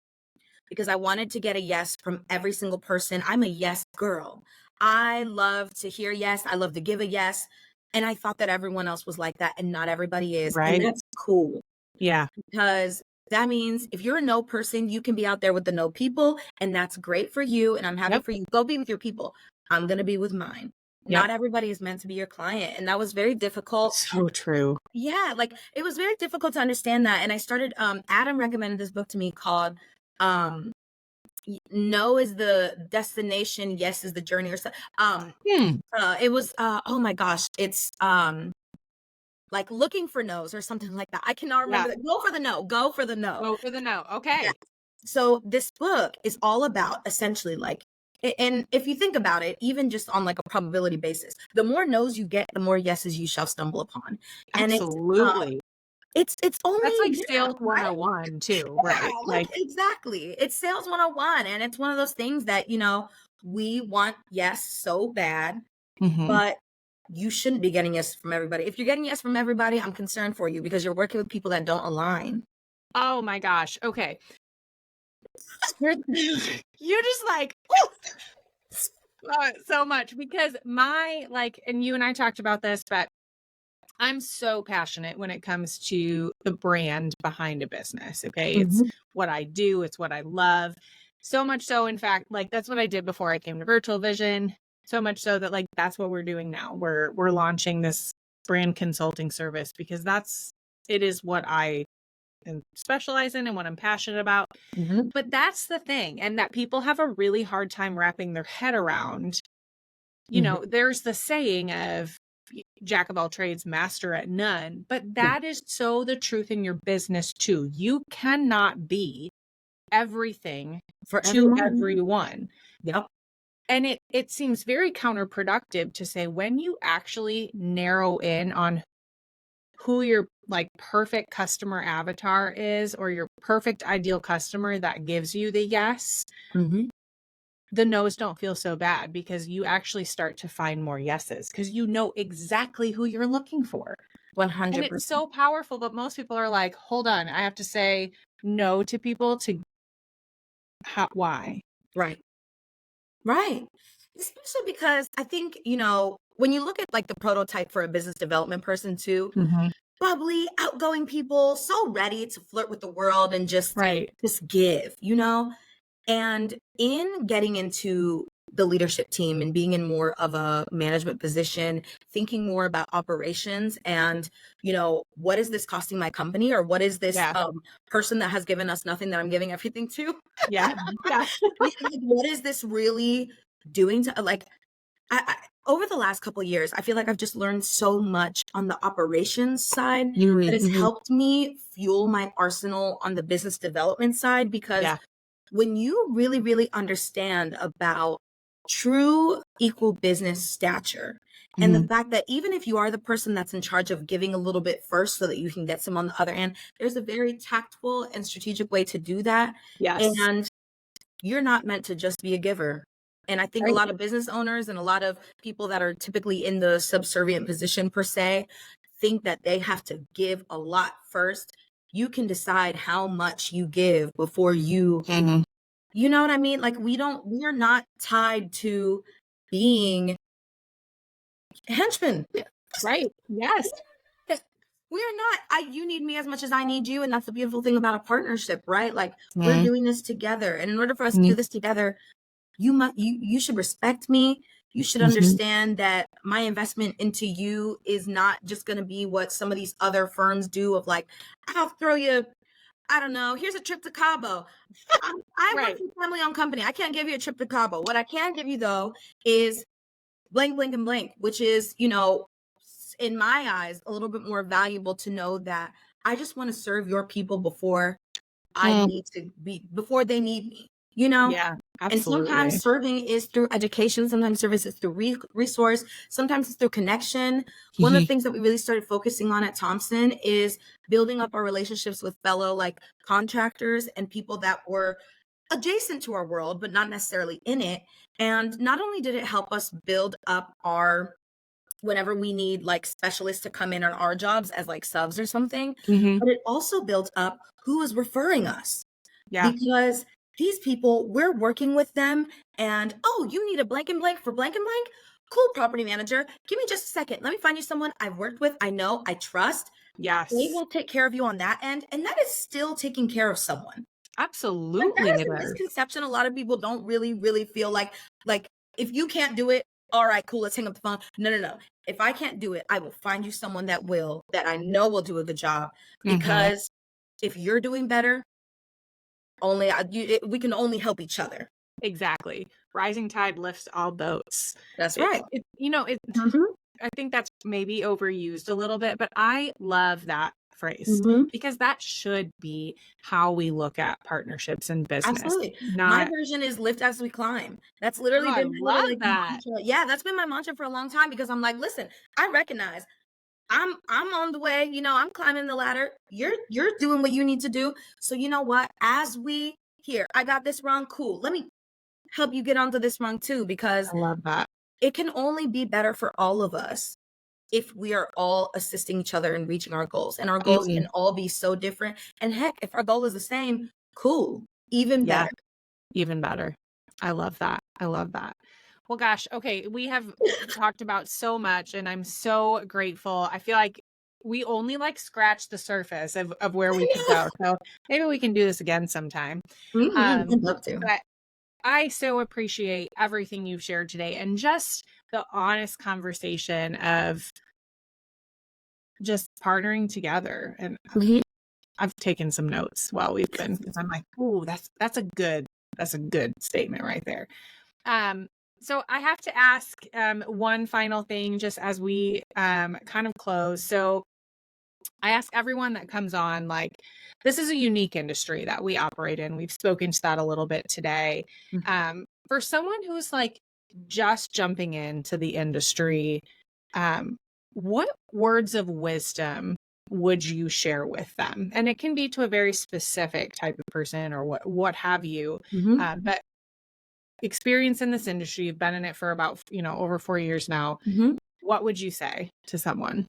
Speaker 2: because I wanted to get a yes from every single person. I'm a yes girl. I love to hear yes. I love to give a yes. And I thought that everyone else was like that, and not everybody is. And
Speaker 1: Right.
Speaker 2: that's cool,
Speaker 1: Yeah.
Speaker 2: because that means if you're a no person, you can be out there with the no people, and that's great for you. And I'm happy
Speaker 1: Yep.
Speaker 2: for you. Go be with your people. I'm going to be with mine.
Speaker 1: Yep.
Speaker 2: Not everybody is meant to be your client. And that was very difficult.
Speaker 1: So true.
Speaker 2: Yeah, like it was very difficult to understand that. And I started, Adam recommended this book to me called um no is the destination, yes is the journey, or so. It was oh my gosh, it's like looking for no's or something like that. I cannot remember
Speaker 1: Yeah.
Speaker 2: that. Go for the no. Go for the no.
Speaker 1: Go for the no. Okay.
Speaker 2: Yeah. So this book is all about essentially like, and if you think about it, even just on like a probability basis, the more no's you get, the more yeses you shall stumble upon. And
Speaker 1: Absolutely.
Speaker 2: it's only
Speaker 1: That's like
Speaker 2: yeah,
Speaker 1: sales
Speaker 2: right?
Speaker 1: 101 too,
Speaker 2: Yeah,
Speaker 1: right?
Speaker 2: like
Speaker 1: Like,
Speaker 2: exactly. It's sales 101. And it's one of those things that, we want yes so bad,
Speaker 1: mhm.
Speaker 2: but you shouldn't be getting yes from everybody. If you're getting yes from everybody, I'm concerned for you because you're working with people that don't align.
Speaker 1: Oh my gosh. Okay. You're just like, so much because and you and I talked about this, but I'm so passionate when it comes to the brand behind a business. Okay. It's
Speaker 2: Mhm.
Speaker 1: what I do, it's what I love. So much so, in fact, like that's what I did before I came to Virtual Vision. So much so that like that's what we're doing now. We're launching this brand consulting service because it is what I specialize in and what I'm passionate about.
Speaker 2: Mhm.
Speaker 1: But that's the thing, and that people have a really hard time wrapping their head around.
Speaker 2: Mhm.
Speaker 1: There's the saying of jack of all trades, master at none, but
Speaker 2: Yeah.
Speaker 1: that is so the truth in your business too. You cannot be everything
Speaker 2: For
Speaker 1: to
Speaker 2: everyone.
Speaker 1: everyone.
Speaker 2: Yep.
Speaker 1: And it seems very counterproductive to say when you actually narrow in on who your like perfect customer avatar is or your perfect ideal customer that gives you the yes,
Speaker 2: Mhm.
Speaker 1: the no's don't feel so bad because you actually start to find more yeses because you know exactly who you're looking for. And it's
Speaker 2: 100%.
Speaker 1: so powerful, but most people are like, hold on, I have to say no to people to why?
Speaker 2: Right. Right. Especially because I think, when you look at like the prototype for a business development person too,
Speaker 1: Mhm.
Speaker 2: bubbly, outgoing people, so ready to flirt with the world and just
Speaker 1: Right.
Speaker 2: just give. And in getting into the leadership team and being in more of a management position, thinking more about operations and, what is this costing my company, or what is this
Speaker 1: Yeah.
Speaker 2: person that has given us nothing that I'm giving everything to?
Speaker 1: Yeah. Yeah.
Speaker 2: Like, what is this really doing to like over the last couple of years, I feel like I've just learned so much on the operations side that has
Speaker 1: Mhm.
Speaker 2: helped me fuel my arsenal on the business development side. Because
Speaker 1: Yeah.
Speaker 2: when you really, really understand about true equal business stature, and the
Speaker 1: Mhm.
Speaker 2: fact that even if you are the person that's in charge of giving a little bit first so that you can get some on the other end, there's a very tactful and strategic way to do that.
Speaker 1: Yes.
Speaker 2: And you're not meant to just be a giver. And I think a
Speaker 1: Right.
Speaker 2: lot of business owners and a lot of people that are typically in the subservient position per se think that they have to give a lot first. You can decide how much you give before
Speaker 1: Mhm.
Speaker 2: you know what I mean? Like we're not tied to being henchmen.
Speaker 1: Right. Yes.
Speaker 2: We're not. You need me as much as I need you, and that's the beautiful thing about a partnership, right? Like we're
Speaker 1: Mhm.
Speaker 2: doing this together, and in order for us to do
Speaker 1: Mhm.
Speaker 2: this together, you should respect me. You should
Speaker 1: Mhm.
Speaker 2: understand that my investment into you is not just going to be what some of these other firms do of like, I'll throw you, I don't know, here's a trip to Cabo. I work
Speaker 1: Right.
Speaker 2: for a family owned company. I can't give you a trip to Cabo. What I can give you though is blank, blank, and blank, which is, in my eyes, a little bit more valuable to know that I just want to serve your people before I need to be before they need me, you know?
Speaker 1: Yeah,
Speaker 2: And
Speaker 1: absolutely.
Speaker 2: sometimes serving is through education. Sometimes service is through resource. Sometimes it's through connection. One of the things that we really started focusing on at Thompson is building up our relationships with fellow like contractors and people that were adjacent to our world, but not necessarily in it. And not only did it help us build up our whenever we need like specialists to come in on our jobs as like subs or something,
Speaker 1: Hmm.
Speaker 2: but it also built up who is referring us
Speaker 1: Yeah.
Speaker 2: because these people, we're working with them and, oh, you need a blank and blank for blank and blank? Cool, property manager. Give me just a second. Let me find you someone I've worked with, I know, I trust. They
Speaker 1: Yes.
Speaker 2: will take care of you on that end. And that is still taking care of someone. Like that
Speaker 1: Absolutely
Speaker 2: is
Speaker 1: it
Speaker 2: a
Speaker 1: is.
Speaker 2: misconception. A lot of people don't really feel like if you can't do it, all right, cool, let's hang up the phone. No, no, no. If I can't do it, I will find you someone that will, that I know will do a good job.
Speaker 1: Hmm.
Speaker 2: Because if you're doing better, we can only help each other.
Speaker 1: Exactly. Rising tide lifts all boats.
Speaker 2: That's right. Mhm.
Speaker 1: I think that's maybe overused a little bit, but I love that phrase
Speaker 2: Mhm.
Speaker 1: because that should be how we look at partnerships in business.
Speaker 2: Absolutely. My
Speaker 1: Not,
Speaker 2: version is lift as we climb. That's
Speaker 1: oh,
Speaker 2: literally
Speaker 1: I
Speaker 2: been my little
Speaker 1: love
Speaker 2: like
Speaker 1: that.
Speaker 2: mantra. Yeah, that's been my mantra for a long time because I'm like, listen, I recognize I'm on the way, I'm climbing the ladder. You're doing what you need to do. So you know what? As we here, I got this wrong. Cool. Let me help you get onto this wrong too, because
Speaker 1: I love that.
Speaker 2: it can only be better for all of us if we are all assisting each other in reaching our goals. And our goals
Speaker 1: Mm,
Speaker 2: can all be so different. And heck, if our goal is the same, cool. Even
Speaker 1: yeah,
Speaker 2: better.
Speaker 1: even better. I love that. I love that. Well, gosh, okay, we have talked about so much and I'm so grateful. I feel like we only like scratch the surface of where we could
Speaker 2: I
Speaker 1: go. So maybe we can do this again sometime.
Speaker 2: know. I'd love to.
Speaker 1: But I so appreciate everything you've shared today and just the honest conversation of just partnering together. And
Speaker 2: Mhm.
Speaker 1: I've taken some notes while we've been, because I'm like, "Ooh, that's a good statement right there." Um, so I have to ask one final thing just as we kind of close. So I ask everyone that comes on, like, this is a unique industry that we operate in. We've spoken to that a little bit today. For someone who's like just jumping into the industry, um, what words of wisdom would you share with them? And it can be to a very specific type of person or what have you.
Speaker 2: Mhm.
Speaker 1: But experience in this industry, you've been in it for about, over 4 years now.
Speaker 2: Mhm.
Speaker 1: What would you say to someone?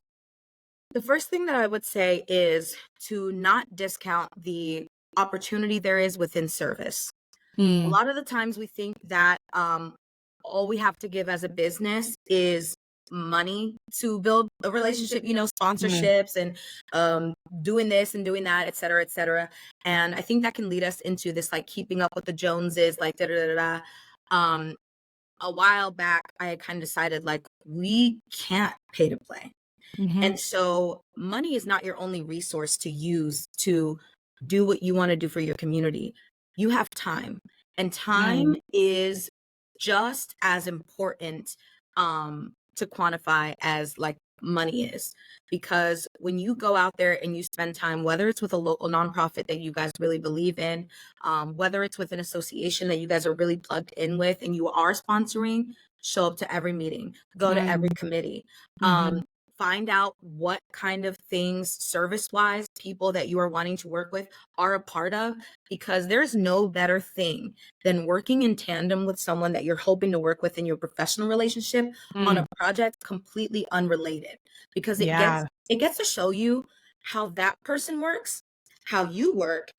Speaker 2: The first thing that I would say is to not discount the opportunity there is within service. A
Speaker 1: Mm,
Speaker 2: lot of the times we think that all we have to give as a business is money to build a relationship,
Speaker 1: mm,
Speaker 2: sponsorships and doing this and doing that, et cetera, et cetera. And I think that can lead us into this like keeping up with the Joneses, like da da da da. Um, a while back, I had kind of decided like we can't pay to play.
Speaker 1: mhm,
Speaker 2: And so money is not your only resource to use to do what you want to do for your community. You have time, and
Speaker 1: mm,
Speaker 2: time is just as important to quantify as like money is. Because when you go out there and you spend time, whether it's with a local nonprofit that you guys really believe in, whether it's with an association that you guys are really plugged in with and you are sponsoring, show up to every meeting, go to every
Speaker 1: mm,
Speaker 2: committee.
Speaker 1: mhm.
Speaker 2: Find out what kind of things service wise people that you are wanting to work with are a part of, because there's no better thing than working in tandem with someone that you're hoping to work with in your professional relationship on a
Speaker 1: Mm,
Speaker 2: project completely unrelated, because
Speaker 1: yeah.
Speaker 2: it gets to show you how that person works, how you work,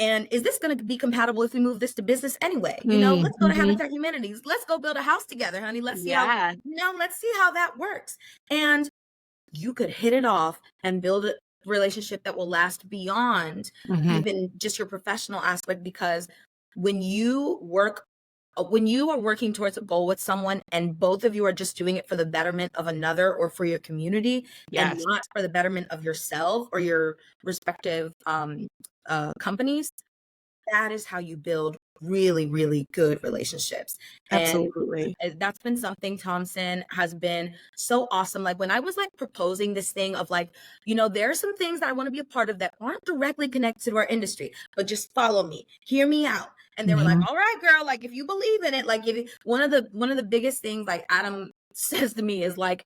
Speaker 2: and is this going to be compatible if we move this to business anyway?
Speaker 1: Mm,
Speaker 2: Let's go to
Speaker 1: mhm.
Speaker 2: Habitat Humanities, let's go build a house together, honey.
Speaker 1: Yeah.
Speaker 2: Let's see how that works. And you could hit it off and build a relationship that will last beyond
Speaker 1: Mhm.
Speaker 2: even just your professional aspect, because when you work when you are working towards a goal with someone and both of you are just doing it for the betterment of another or for your community and
Speaker 1: Yes.
Speaker 2: not for the betterment of yourself or your respective companies, that is how you build really, really good relationships. And
Speaker 1: Absolutely.
Speaker 2: that's been something Thompson has been so awesome. Like when I was like proposing this thing of like, there are some things that I want to be a part of that aren't directly connected to our industry, but just follow me, hear me out. And they were like,
Speaker 1: Mhm.
Speaker 2: all right, girl, like if you believe in it, like one of the biggest things like Adam says to me is like,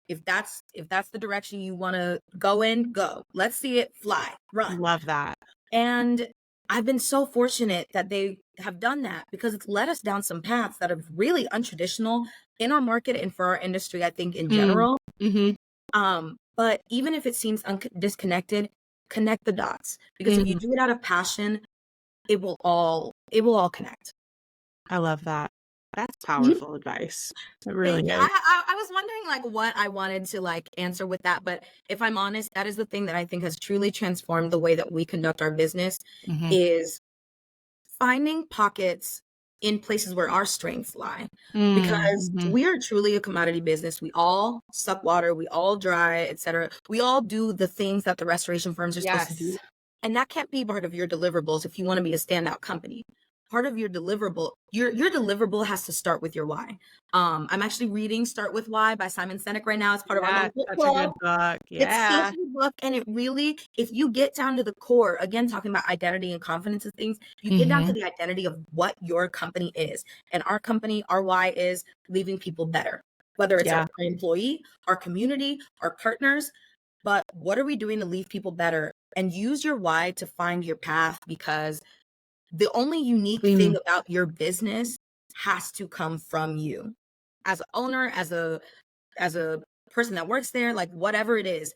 Speaker 2: if that's the direction you want to go in, go. Let's see it fly, run.
Speaker 1: Love that.
Speaker 2: And I've been so fortunate that they have done that because it's led us down some paths that are really untraditional in our market and for our industry, I think in general.
Speaker 1: Mm-hmm.
Speaker 2: But even if it seems disconnected, connect the dots because if you do it out of passion, it will all connect.
Speaker 1: I love that. That's powerful advice. It really
Speaker 2: Thank you.
Speaker 1: is.
Speaker 2: I was wondering like what I wanted to like answer with that, but if I'm honest, that is the thing that I think has truly transformed the way that we conduct our business
Speaker 1: Mm-hmm.
Speaker 2: is finding pockets in places where our strengths lie. Because
Speaker 1: Mm-hmm.
Speaker 2: we are truly a commodity business. We all suck water, we all dry, etc. We all do the things that the restoration firms are supposed to do. And that can't be part of your deliverables if you want to be a standout company. Part of your deliverable, your deliverable has to start with your why. I'm actually reading Start With Why by Simon Sinek right now. It's part of our
Speaker 1: Yeah,
Speaker 2: little book
Speaker 1: such a
Speaker 2: club.
Speaker 1: good book.
Speaker 2: It's such
Speaker 1: Yeah.
Speaker 2: a good book, and it really, if you get down to the core, again, talking about identity and confidence and things, you get down to the identity of what your company is. And our company, our why is leaving people better, whether it's
Speaker 1: Yeah.
Speaker 2: our employee, our community, our partners. But what are we doing to leave people better? And use your why to find your path because the only unique thing about your business has to come from you as an owner, as a person that works there, like whatever it is,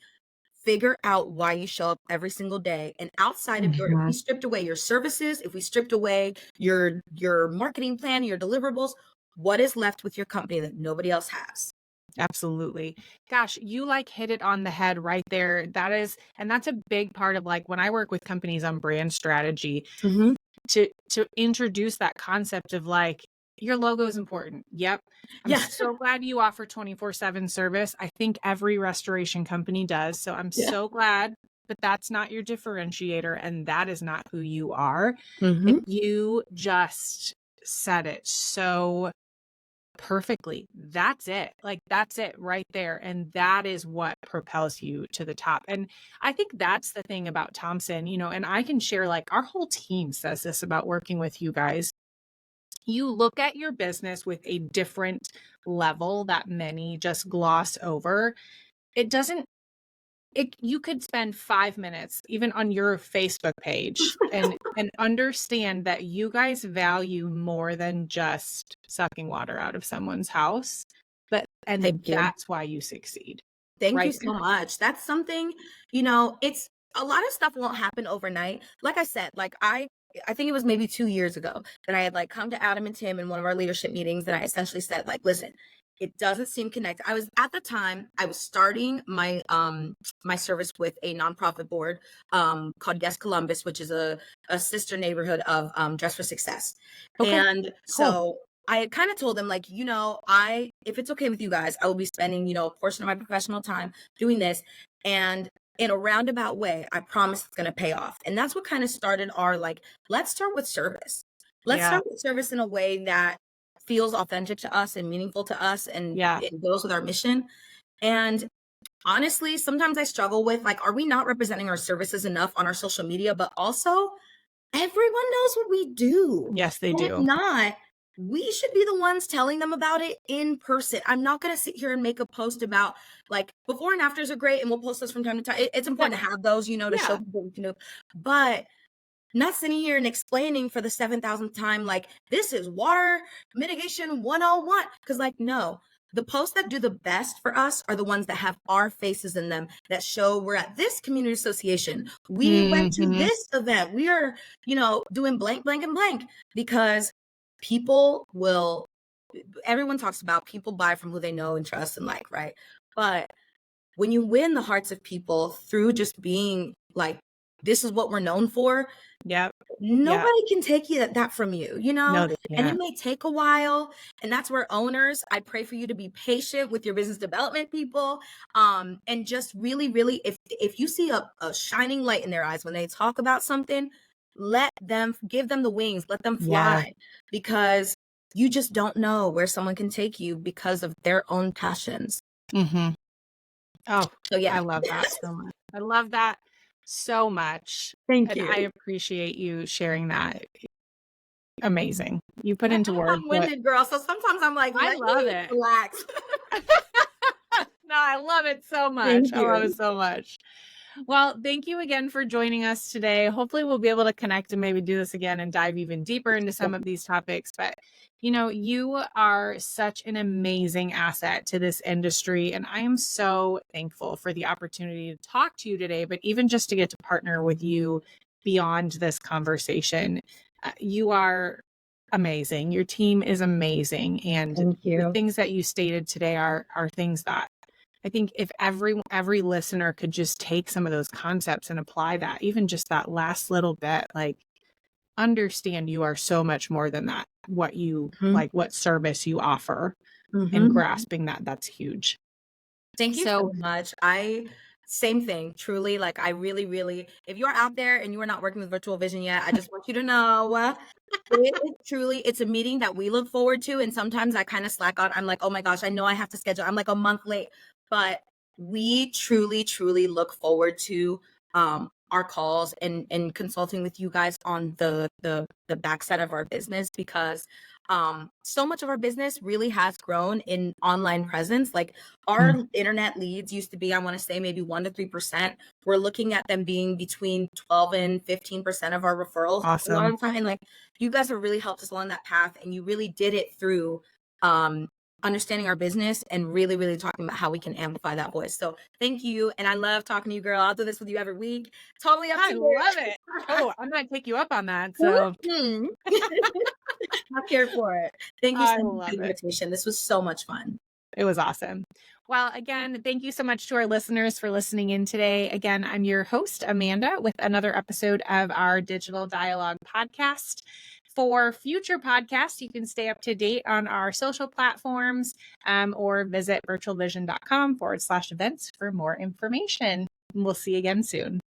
Speaker 2: figure out why you show up every single day. And outside of if we stripped away your services, if we stripped away your marketing plan, your deliverables, what is left with your company that nobody else has?
Speaker 1: Absolutely. Gosh, you like hit it on the head right there. That's a big part of like when I work with companies on brand strategy
Speaker 2: Mm-hmm.
Speaker 1: to introduce that concept of like your logo is important. Yep. I'm
Speaker 2: Yeah.
Speaker 1: so glad you offer 24/7 service. I think every restoration company does. So I'm
Speaker 2: Yeah.
Speaker 1: so glad, but that's not your differentiator and that is not who you are.
Speaker 2: Mm-hmm.
Speaker 1: And you just said it so perfectly. That's it. Like that's it right there. And that is what propels you to the top. And I think that's the thing about Thompson, and I can share like our whole team says this about working with you guys. You look at your business with a different level that many just gloss over. It doesn't you could spend 5 minutes even on your Facebook page and understand that you guys value more than just sucking water out of someone's house, and
Speaker 2: Thank you.
Speaker 1: that's why you succeed,
Speaker 2: Thank you
Speaker 1: right?
Speaker 2: so much. That's something, it's a lot of stuff won't happen overnight. Like I said, like I think it was maybe 2 years ago that I had like come to Adam and Tim in one of our leadership meetings and I essentially said like, listen, it doesn't seem connected. I was at the time I was starting my service with a nonprofit board called Yes Columbus, which is a sister neighborhood of Dress for Success.
Speaker 1: Okay,
Speaker 2: And
Speaker 1: cool.
Speaker 2: so I had kind of told them like, if it's okay with you guys, I will be spending, a portion of my professional time doing this. And in a roundabout way, I promise it's going to pay off. And that's what kind of started our like, let's start with service. Let's
Speaker 1: Yeah,
Speaker 2: start with service in a way that feels authentic to us and meaningful to us and
Speaker 1: yeah,
Speaker 2: it goes with our mission. And honestly, sometimes I struggle with like, are we not representing our services enough on our social media? But also, everyone knows what we do.
Speaker 1: yes, they
Speaker 2: And if
Speaker 1: do.
Speaker 2: not, we should be the ones telling them about it in person. I'm not going to sit here and make a post about like before and afters are great and we'll post those from time to time. It's
Speaker 1: Yeah,
Speaker 2: important to have those, to show
Speaker 1: yeah,
Speaker 2: people we can do. But not sitting here and explaining for the 7,000th time, like, this is water mitigation 101. Because, like, no, the posts that do the best for us are the ones that have our faces in them that show we're at this community association. We went to this event. We are, doing blank, blank, and blank because people will, everyone talks about people buy from who they know and trust and like, right? But when you win the hearts of people through just being like, this is what we're known for,
Speaker 1: yep, yeah.
Speaker 2: nobody can take that from you,
Speaker 1: No, they
Speaker 2: and it
Speaker 1: can't.
Speaker 2: may take a while. And that's where owners, I pray for you to be patient with your business development people. And just really, really, if you see a shining light in their eyes when they talk about something, give them the wings, let them
Speaker 1: Yeah.
Speaker 2: fly, because you just don't know where someone can take you because of their own passions.
Speaker 1: Mm-hmm. Oh,
Speaker 2: So yeah.
Speaker 1: I love that so much. I love that so much.
Speaker 2: Thank
Speaker 1: And
Speaker 2: you.
Speaker 1: I appreciate you sharing that. Amazing. You put into
Speaker 2: I'm
Speaker 1: words what
Speaker 2: long-winded, girl, so sometimes I'm like,
Speaker 1: I
Speaker 2: let
Speaker 1: love
Speaker 2: me
Speaker 1: it.
Speaker 2: relax.
Speaker 1: No, I love it so much.
Speaker 2: Thank
Speaker 1: I love
Speaker 2: you.
Speaker 1: it so much. Well, thank you again for joining us today. Hopefully we'll be able to connect and maybe do this again and dive even deeper into some of these topics. But, you are such an amazing asset to this industry. And I am so thankful for the opportunity to talk to you today, but even just to get to partner with you beyond this conversation. You are amazing. Your team is amazing. And
Speaker 2: Thank
Speaker 1: the
Speaker 2: you.
Speaker 1: things that you stated today are things that I think if every listener could just take some of those concepts and apply that, even just that last little bit, like understand you are so much more than that. What you
Speaker 2: Mhm.
Speaker 1: like, what service you offer, and
Speaker 2: Mhm.
Speaker 1: grasping that's huge.
Speaker 2: Thank you
Speaker 1: So
Speaker 2: so much. Same thing, truly. Like, I really, really, if you're out there and you are not working with Virtual Vision yet, I just want you to know it's a meeting that we look forward to. And sometimes I kind of slack out. I'm like, oh my gosh, I know I have to schedule. I'm like a month late, but we truly, truly look forward to our calls and consulting with you guys on the backside of our business, because so much of our business really has grown in online presence. Like, our internet leads used to be, I want to say, maybe 1% to 3%. We're looking at them being between 12 and 15% of our referrals a lot
Speaker 1: awesome.
Speaker 2: of the time. Like, you guys have really helped us along that path, and you really did it through understanding our business and really, really talking about how we can amplify that voice. So thank you. And I love talking to you, girl. I'll do this with you every week. Totally up to
Speaker 1: I
Speaker 2: you.
Speaker 1: love it. Oh, I'm gonna take you up on that. So
Speaker 2: Mhm. I'm here for it. Thank you so
Speaker 1: I
Speaker 2: much for
Speaker 1: love
Speaker 2: the
Speaker 1: it.
Speaker 2: invitation. This was so much fun.
Speaker 1: It was awesome. Well, again, thank you so much to our listeners for listening in today. Again, I'm your host, Amanda, with another episode of our Digital Dialogue podcast. For future podcasts, you can stay up to date on our social platforms or visit virtualvision.com/events for more information. We'll see you again soon.